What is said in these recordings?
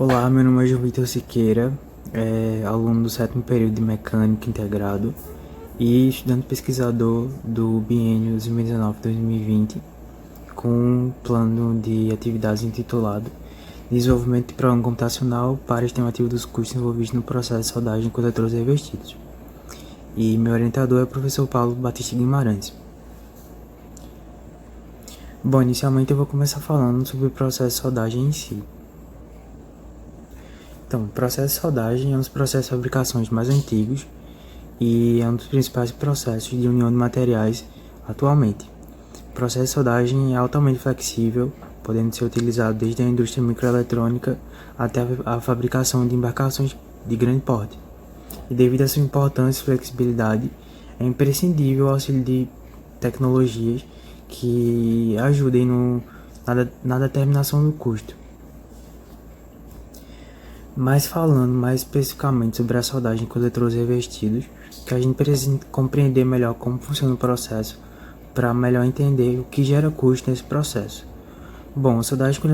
Olá, meu nome é João Vitor Siqueira, aluno do 7º período de Mecânica Integrado e estudante pesquisador do biênio 2019-2020, com um plano de atividades intitulado Desenvolvimento de Programa Computacional para Estimativa dos Custos envolvidos no processo de soldagem com eletrodos revestidos. E meu orientador é o professor Paulo Batista Guimarães. Bom, inicialmente eu vou começar falando sobre o processo de soldagem em si. Então, o processo de soldagem é um dos processos de fabricação mais antigos e é um dos principais processos de união de materiais atualmente. O processo de soldagem é altamente flexível, podendo ser utilizado desde a indústria microeletrônica até a fabricação de embarcações de grande porte. E devido a sua importância e flexibilidade, é imprescindível o auxílio de tecnologias que ajudem na determinação do custo. Mas falando mais especificamente sobre a soldagem com eletrodos revestidos, que a gente precisa compreender melhor como funciona o processo para melhor entender o que gera custo nesse processo. Bom, a soldagem com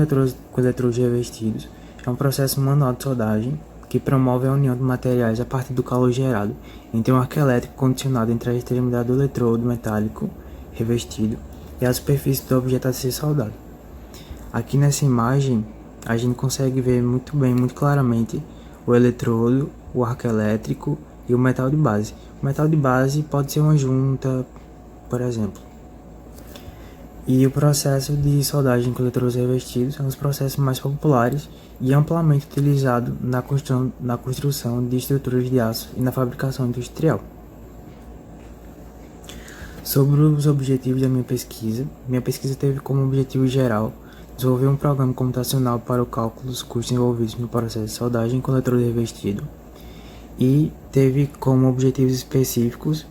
eletrodos revestidos é um processo manual de soldagem que promove a união de materiais a partir do calor gerado entre um arco elétrico condicionado entre a extremidade do eletrodo metálico revestido e a superfície do objeto a ser soldado. Aqui nessa imagem, a gente consegue ver muito claramente o eletrodo, o arco elétrico e o metal de base. O metal de base pode ser uma junta, por exemplo. E o processo de soldagem com eletrodos revestidos é um dos processos mais populares e amplamente utilizado na construção de estruturas de aço e na fabricação industrial. Sobre os objetivos da minha pesquisa teve como objetivo geral desenvolver um programa computacional para o cálculo dos custos envolvidos no processo de soldagem com eletrodo revestido e teve como objetivos específicos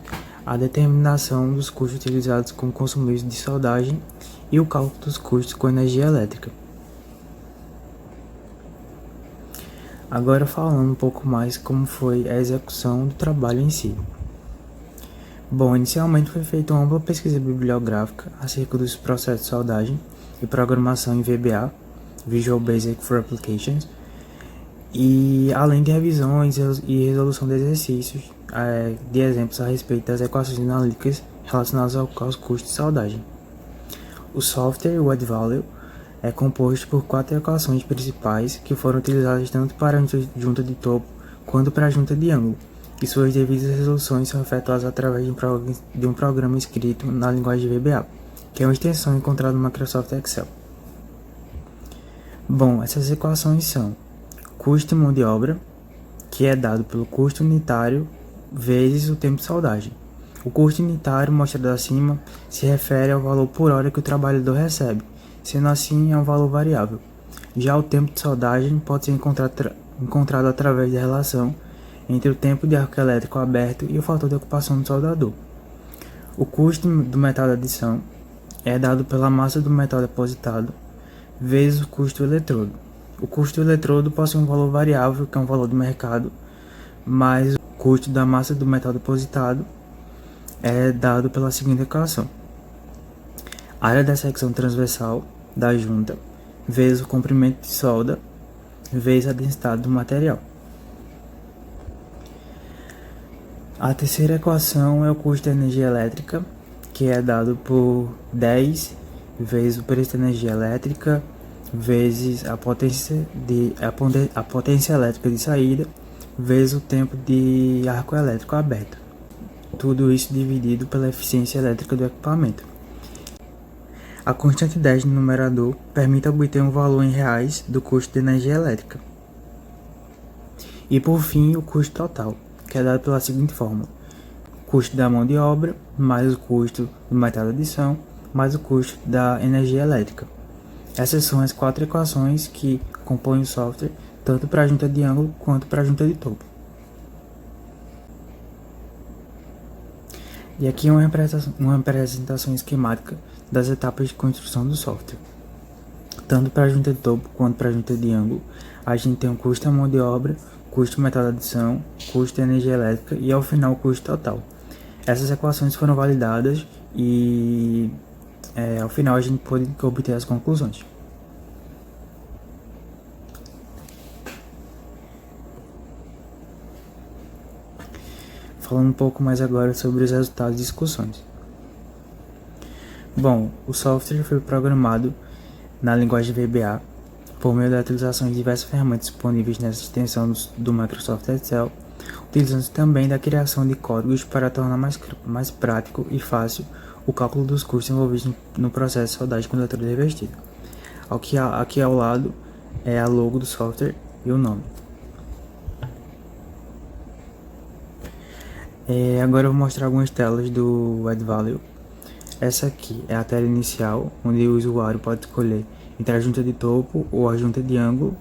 a determinação dos custos utilizados com consumíveis de soldagem e o cálculo dos custos com energia elétrica. Agora falando um pouco mais como foi a execução do trabalho em si. Bom, inicialmente foi feita uma ampla pesquisa bibliográfica acerca dos processos de soldagem e programação em VBA, Visual Basic for Applications, e além de revisões e resolução de exercícios de exemplos a respeito das equações analíticas relacionadas aos custos de soldagem. O software, o AddValue, é composto por 4 equações principais que foram utilizadas tanto para a junta de topo quanto para a junta de ângulo, e suas devidas resoluções são efetuadas através de um programa escrito na linguagem VBA, que é uma extensão encontrada no Microsoft Excel. Bom, essas equações são custo de mão de obra, que é dado pelo custo unitário vezes o tempo de soldagem. O custo unitário, mostrado acima, se refere ao valor por hora que o trabalhador recebe, sendo assim é um valor variável. Já o tempo de soldagem pode ser encontrado através da relação entre o tempo de arco elétrico aberto e o fator de ocupação do soldador. O custo do metal de adição é dado pela massa do metal depositado vezes o custo do eletrodo. O custo do eletrodo possui um valor variável, que é um valor do mercado, mas o custo da massa do metal depositado é dado pela seguinte equação: a área da secção transversal da junta vezes o comprimento de solda vezes a densidade do material. A terceira equação é o custo da energia elétrica, que é dado por 10 vezes o preço da energia elétrica vezes a potência elétrica de saída vezes o tempo de arco elétrico aberto. Tudo isso dividido pela eficiência elétrica do equipamento. A constante 10 no numerador permite obter um valor em reais do custo de energia elétrica. E por fim, o custo total, que é dado pela seguinte fórmula: custo da mão de obra mais o custo do metal de adição mais o custo da energia elétrica. Essas são as 4 equações que compõem o software, tanto para a junta de ângulo quanto para a junta de topo. E aqui é uma representação esquemática das etapas de construção do software. Tanto para a junta de topo quanto para a junta de ângulo, a gente tem o custo da mão de obra, custo do metal de adição, custo da energia elétrica e ao final o custo total. Essas equações foram validadas e ao final a gente pode obter as conclusões. Falando um pouco mais agora sobre os resultados e discussões. Bom, o software foi programado na linguagem VBA por meio da utilização de diversas ferramentas disponíveis nessa extensão do Microsoft Excel, utilizando também da criação de códigos para tornar mais prático e fácil o cálculo dos custos envolvidos no processo de soldagem com eletrodo revestido. Aqui ao lado é a logo do software e o nome. Agora eu vou mostrar algumas telas do Add Value. Essa aqui é a tela inicial, onde o usuário pode escolher entre a junta de topo ou a junta de ângulo,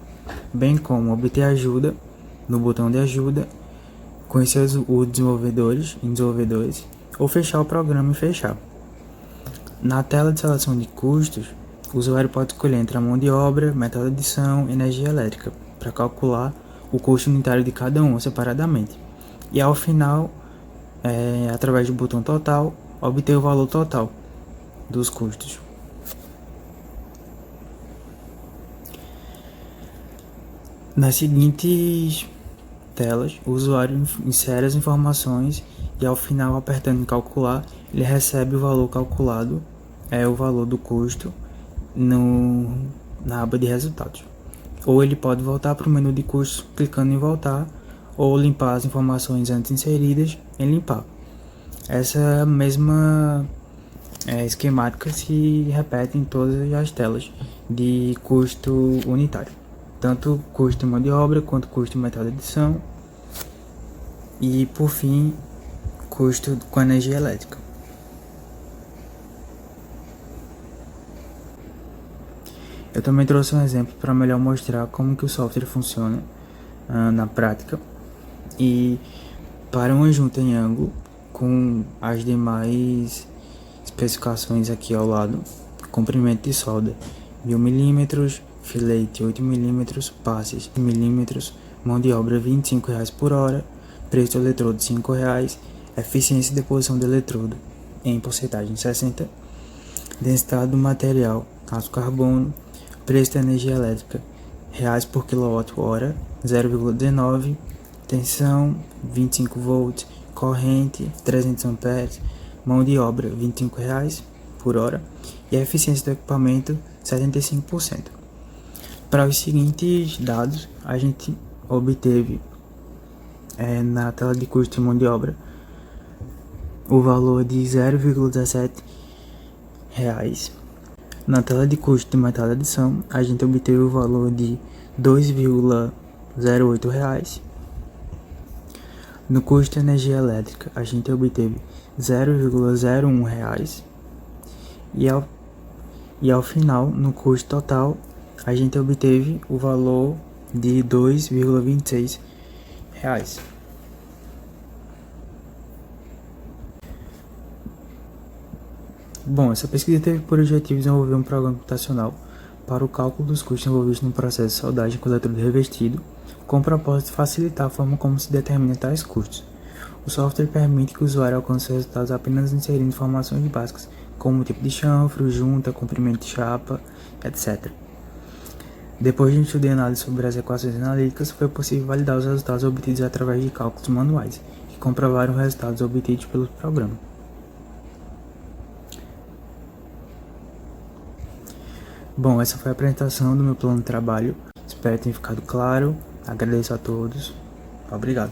bem como obter ajuda no botão de ajuda, conhecer os desenvolvedores ou fechar o programa e fechar. Na tela de seleção de custos, o usuário pode escolher entre a mão de obra, metal de adição e energia elétrica, para calcular o custo unitário de cada um separadamente. E ao final, através do botão total, obter o valor total dos custos. Nas seguintes telas, o usuário insere as informações e ao final, apertando em calcular, ele recebe o valor calculado, o valor do custo, na aba de resultados. Ou ele pode voltar para o menu de custos clicando em voltar, ou limpar as informações antes inseridas em limpar. Essa mesma esquemática se repete em todas as telas de custo unitário, tanto custo de mão de obra quanto custo de metal de adição e, por fim, custo com energia elétrica. Eu também trouxe um exemplo para melhor mostrar como que o software funciona na prática, e para uma junta em ângulo com as demais especificações aqui ao lado: comprimento de solda 1000 mm, filete 8 mm, passes mm, mão de obra R$25 por hora, preço do eletrodo R$5, eficiência de deposição do eletrodo em porcentagem 60, densidade do material aço carbono, preço da energia elétrica reais por kWh 0,19, tensão 25 volts, corrente 300 amperes, mão de obra R$25 por hora e a eficiência do equipamento 75%. Para os seguintes dados, a gente obteve na tela de custo de mão de obra o valor de R$0,17. Na tela de custo de metal de adição, a gente obteve o valor de R$2,08. No custo de energia elétrica, a gente obteve R$0,01. E ao final, no custo total, a gente obteve o valor de R$2,26. Bom, essa pesquisa teve por objetivo desenvolver um programa computacional para o cálculo dos custos envolvidos no processo de soldagem com eletrodo revestido, com o propósito de facilitar a forma como se determina tais custos. O software permite que o usuário alcance os resultados apenas inserindo informações básicas, como tipo de chanfro, junta, comprimento de chapa, etc. Depois de um estudo e análise sobre as equações analíticas, foi possível validar os resultados obtidos através de cálculos manuais, que comprovaram os resultados obtidos pelo programa. Bom, essa foi a apresentação do meu plano de trabalho. Espero que tenha ficado claro. Agradeço a todos. Obrigado.